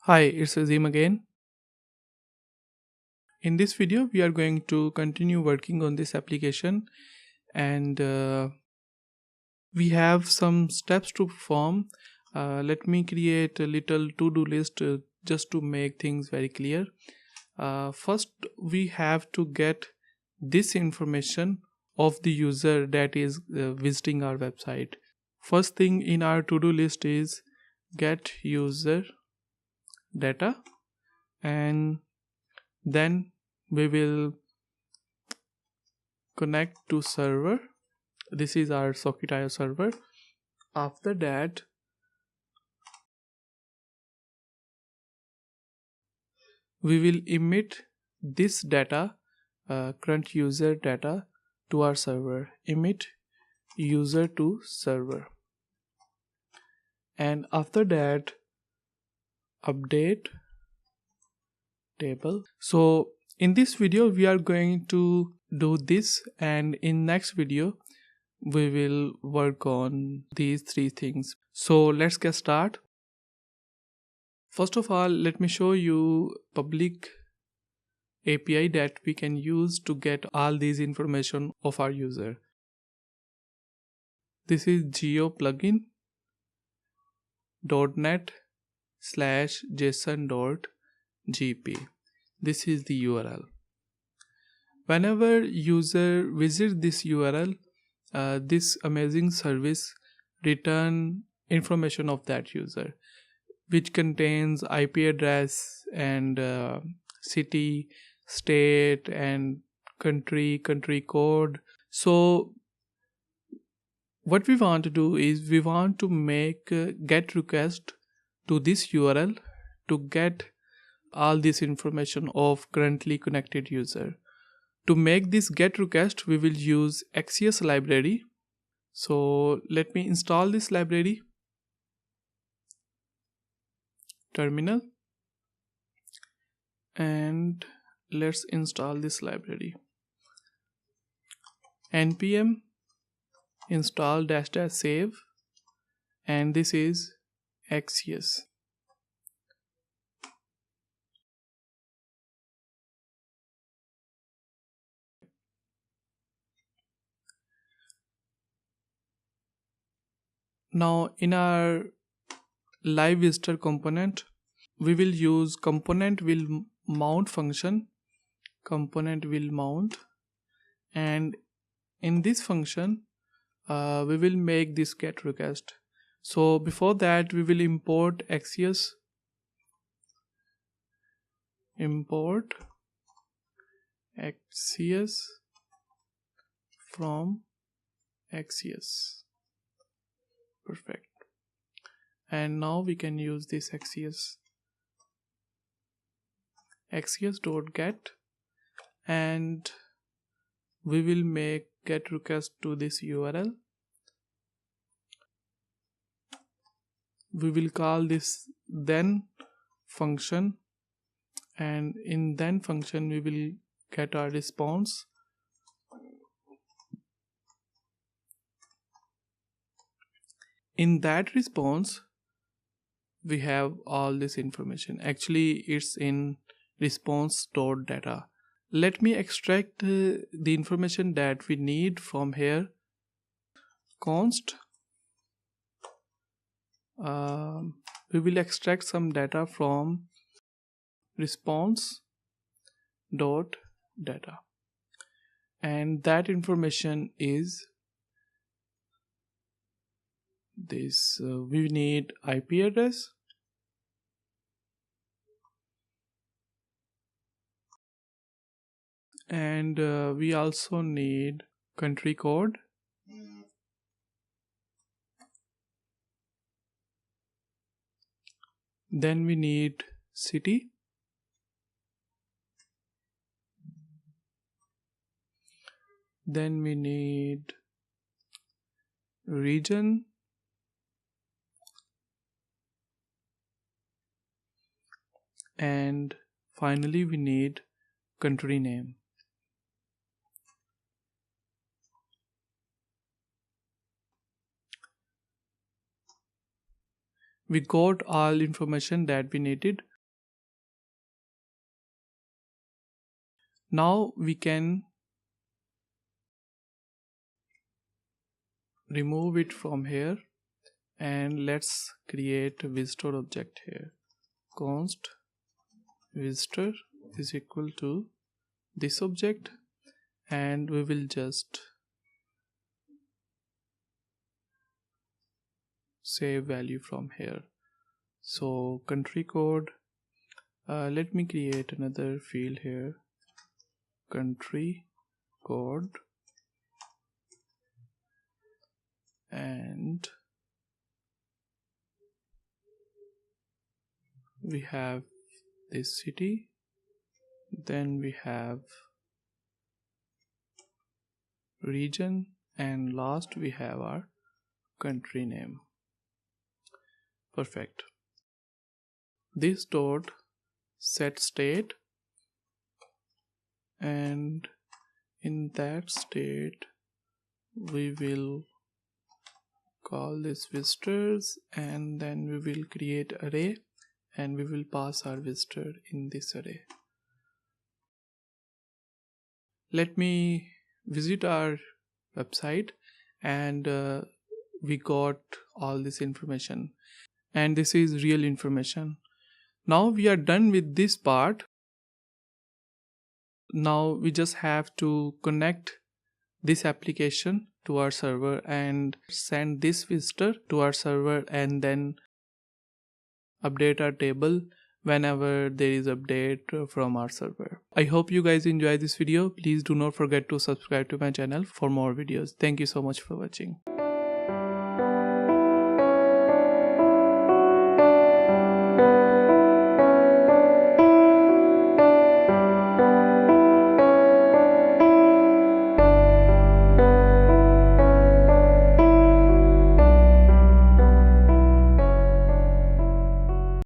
Hi, it's Azim again. In this video, we are going to continue working on this application and we have some steps to perform. Let me create a little to-do list just to make things very clear. First, we have to get this information of the user that is visiting our website. First thing in our to-do list is get user data, and then we will connect to server. This is our Socket.io server. After that, we will emit this data, current user data, to our server. Emit user to server, and after that update table. So in this video we are going to do this, and in next video we will work on these three things. So let's get started. First of all, let me show you public API that we can use to get all these information of our user. This is geo plugin .net/json.gp. This is the URL. Whenever user visits this URL, this amazing service return information of that user, which contains IP address and city, state, and country code. So what we want to do is we want to make get request to this URL to get all this information of currently connected user. To make this get request, we will use axios library. So let me install this library. Terminal, and let's install this library. npm install -- save, and this is axios. Now in our live visitor component, we will use component will mount function. Component will mount, and in this function we will make this get request. So before that we will import axios. Import axios from axios. Perfect. And now we can use this axios.get, and we will make get request to this URL. We will call this then function, and in then function we will get our response. In that response we have all this information. Actually it's in response.data. Let me extract the information that we need from here. Const we will extract some data from response.data, and that information is this. We need IP address, and we also need country code, then we need city, then we need region, and finally we need country name. We got all information that we needed. Now we can remove it from here, and let's create a visitor object here. Const visitor is equal to this object, and we will just save value from here. So country code, let me create another field here, country code, and we have this city, then we have region, and last we have our country name. Perfect. This dot set state, and in that state we will call this visitors, and then we will create array, and we will pass our visitor in this array. Let me visit our website, and we got all this information, and this is real information. Now we are done with this part. Now we just have to connect this application to our server and send this visitor to our server, and then update our table whenever there is update from our server. I hope you guys enjoy this video. Please do not forget to subscribe to my channel for more videos. Thank you so much for watching.